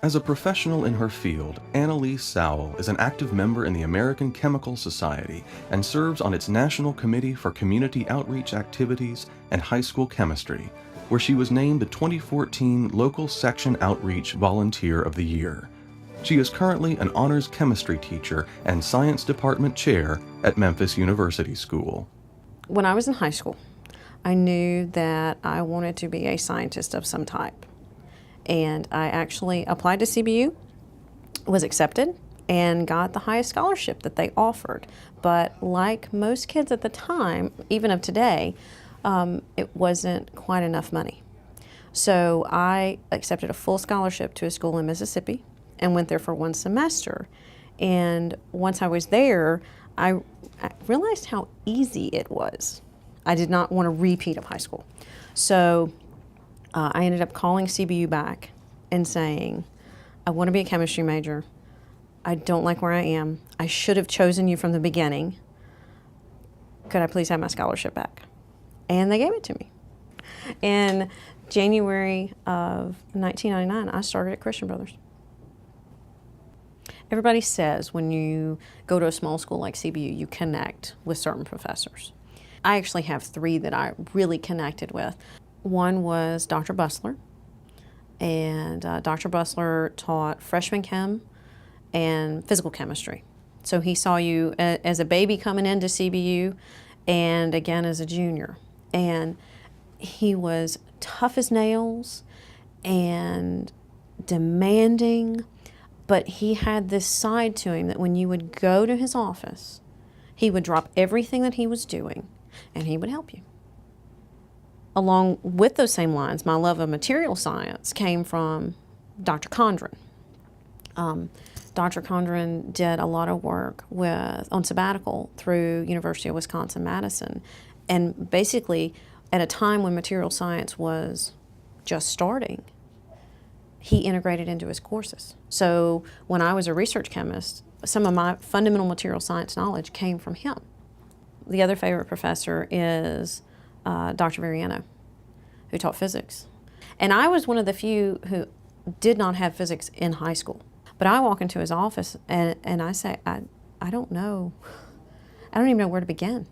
As a professional in her field, Analice Sowell is an active member in the American Chemical Society and serves on its National Committee for Community Outreach Activities and High School Chemistry, where she was named the 2014 Local Section Outreach Volunteer of the Year. She is currently an honors chemistry teacher and science department chair at Memphis University School. When I was in high school, I knew that I wanted to be a scientist of some type. And I actually applied to CBU, was accepted, and got the highest scholarship that they offered. But like most kids at the time, even of today, it wasn't quite enough money. So I accepted a full scholarship to a school in Mississippi and went there for 1 semester. And once I was there, I realized how easy it was. I did not want a repeat of high school. So I ended up calling CBU back and saying, I want to be a chemistry major. I don't like where I am. I should have chosen you from the beginning. Could I please have my scholarship back? And they gave it to me. In January of 1999, I started at Christian Brothers. Everybody says when you go to a small school like CBU, you connect with certain professors. I actually have 3 that I really connected with. One was Dr. Bustler, and Dr. Bustler taught freshman chem and physical chemistry. So he saw you as a baby coming into CBU and again as a junior. And he was tough as nails and demanding, but he had this side to him that when you would go to his office, he would drop everything that he was doing and he would help you. Along with those same lines, my love of material science came from Dr. Condren. Dr. Condren did a lot of work on sabbatical through University of Wisconsin-Madison. And basically, at a time when material science was just starting, he integrated into his courses. So when I was a research chemist, some of my fundamental material science knowledge came from him. The other favorite professor is Dr. Mariano, who taught physics. And I was one of the few who did not have physics in high school. But I walk into his office and I say, I don't know. I don't even know where to begin.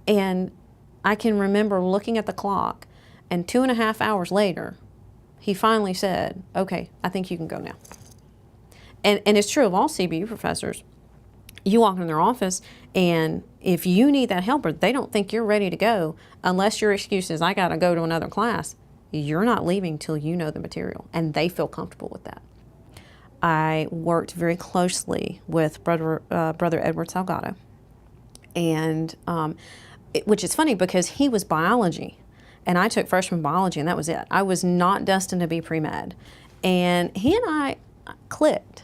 And I can remember looking at the clock, and 2.5 hours later, he finally said, okay, I think you can go now. And it's true of all CBU professors. You walk in their office, and if you need that helper, they don't think you're ready to go unless your excuse is, I got to go to another class. You're not leaving till you know the material, and they feel comfortable with that. I worked very closely with Brother Edward Salgado, and which is funny because he was biology, and I took freshman biology, and that was it. I was not destined to be pre-med, and he and I clicked.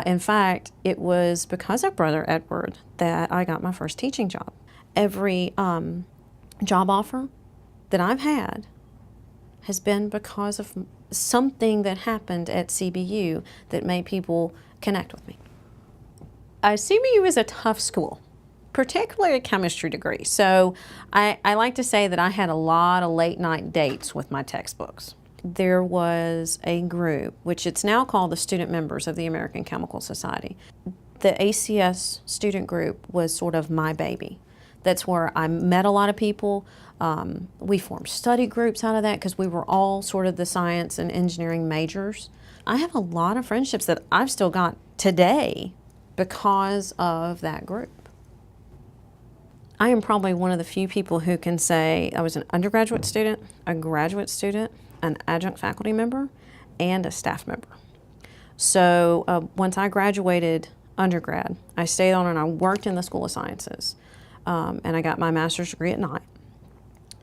In fact, it was because of Brother Edward that I got my first teaching job. Every job offer that I've had has been because of something that happened at CBU that made people connect with me. CBU is a tough school, particularly a chemistry degree. So I like to say that I had a lot of late night dates with my textbooks. There was a group, which it's now called the Student Members of the American Chemical Society. The ACS student group was sort of my baby. That's where I met a lot of people. We formed study groups out of that because we were all sort of the science and engineering majors. I have a lot of friendships that I've still got today because of that group. I am probably one of the few people who can say I was an undergraduate student, a graduate student, an adjunct faculty member, and a staff member. So once I graduated undergrad, I stayed on and I worked in the School of Sciences, and I got my master's degree at night.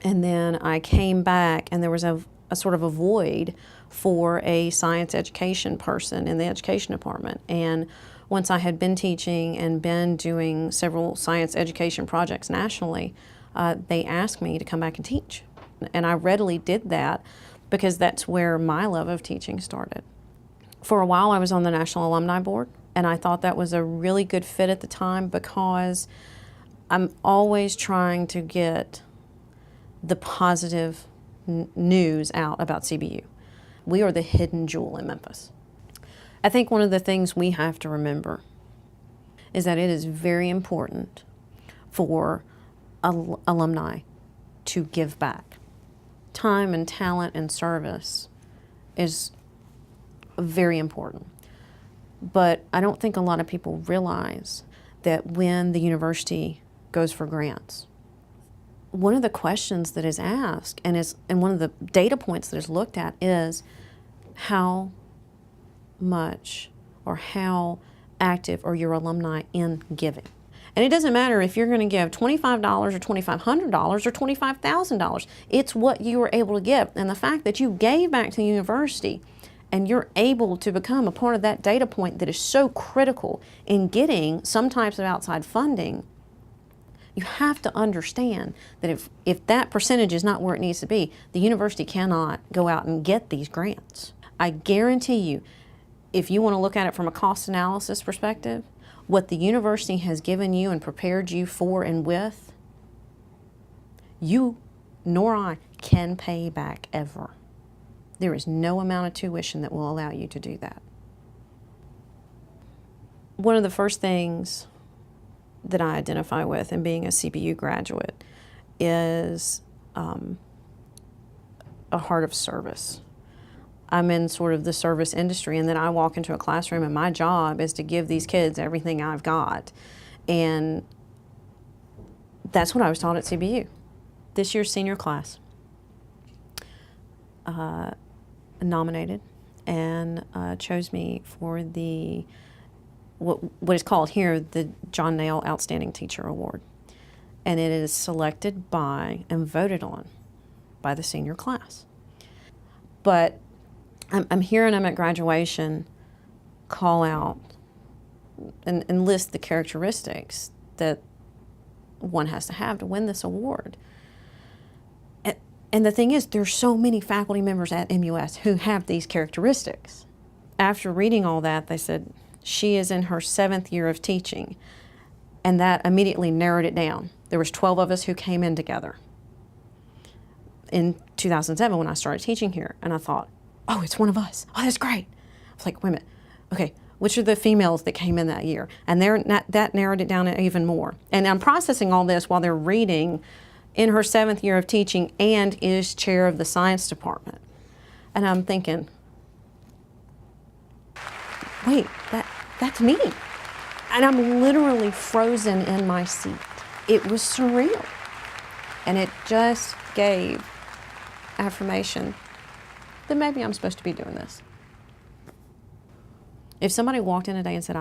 And then I came back, and there was a sort of a void for a science education person in the education department. And once I had been teaching and been doing several science education projects nationally, they asked me to come back and teach. And I readily did that because that's where my love of teaching started. For a while, I was on the National Alumni Board, and I thought that was a really good fit at the time because I'm always trying to get the positive news out about CBU. We are the hidden jewel in Memphis. I think one of the things we have to remember is that it is very important for alumni to give back. Time and talent and service is very important. But I don't think a lot of people realize that when the university goes for grants, one of the questions that is asked and one of the data points that is looked at is how much or how active are your alumni in giving. And it doesn't matter if you're going to give $25 or $2,500 or $25,000. It's what you were able to give. And the fact that you gave back to the university and you're able to become a part of that data point that is so critical in getting some types of outside funding, you have to understand that if that percentage is not where it needs to be, the university cannot go out and get these grants. I guarantee you, if you want to look at it from a cost analysis perspective, what the university has given you and prepared you for and with, you nor I can pay back ever. There is no amount of tuition that will allow you to do that. One of the first things that I identify with in being a CBU graduate is a heart of service. I'm in sort of the service industry, and then I walk into a classroom and my job is to give these kids everything I've got. And that's what I was taught at CBU. This year's senior class nominated and chose me for the what is called here the John Nail Outstanding Teacher Award. And it is selected by and voted on by the senior class. But I'm hearing them at graduation call out and list the characteristics that one has to have to win this award. And the thing is, there's so many faculty members at MUS who have these characteristics. After reading all that, they said, she is in her 7th year of teaching. And that immediately narrowed it down. There was 12 of us who came in together in 2007 when I started teaching here. And I thought, oh, it's one of us. Oh, that's great. I was like, wait a minute. Okay, which are the females that came in that year? And that narrowed it down even more. And I'm processing all this while they're reading in her 7th year of teaching and is chair of the science department. And I'm thinking, wait, that's me. And I'm literally frozen in my seat. It was surreal. And it just gave affirmation that maybe I'm supposed to be doing this. If somebody walked in today and said,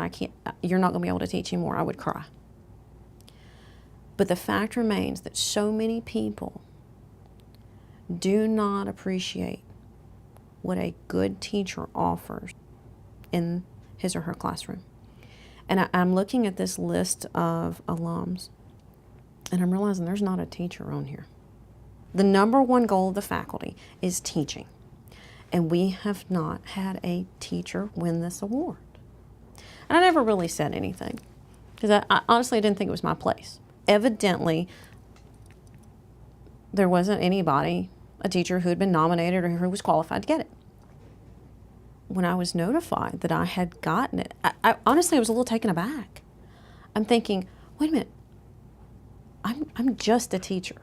you're not going to be able to teach anymore, I would cry. But the fact remains that so many people do not appreciate what a good teacher offers in his or her classroom. And I'm looking at this list of alums, and I'm realizing there's not a teacher on here. The number one goal of the faculty is teaching. And we have not had a teacher win this award. And I never really said anything, because I honestly didn't think it was my place. Evidently, there wasn't anybody, a teacher who had been nominated or who was qualified to get it. When I was notified that I had gotten it, I honestly was a little taken aback. I'm thinking, wait a minute, I'm just a teacher.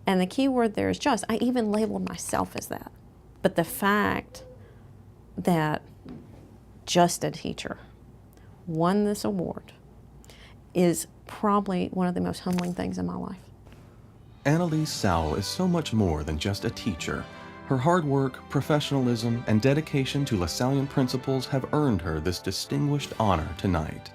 And the key word there is just. I even labeled myself as that. But the fact that just a teacher won this award is probably one of the most humbling things in my life. Analice Sowell is so much more than just a teacher. Her hard work, professionalism, and dedication to LaSallian principles have earned her this distinguished honor tonight.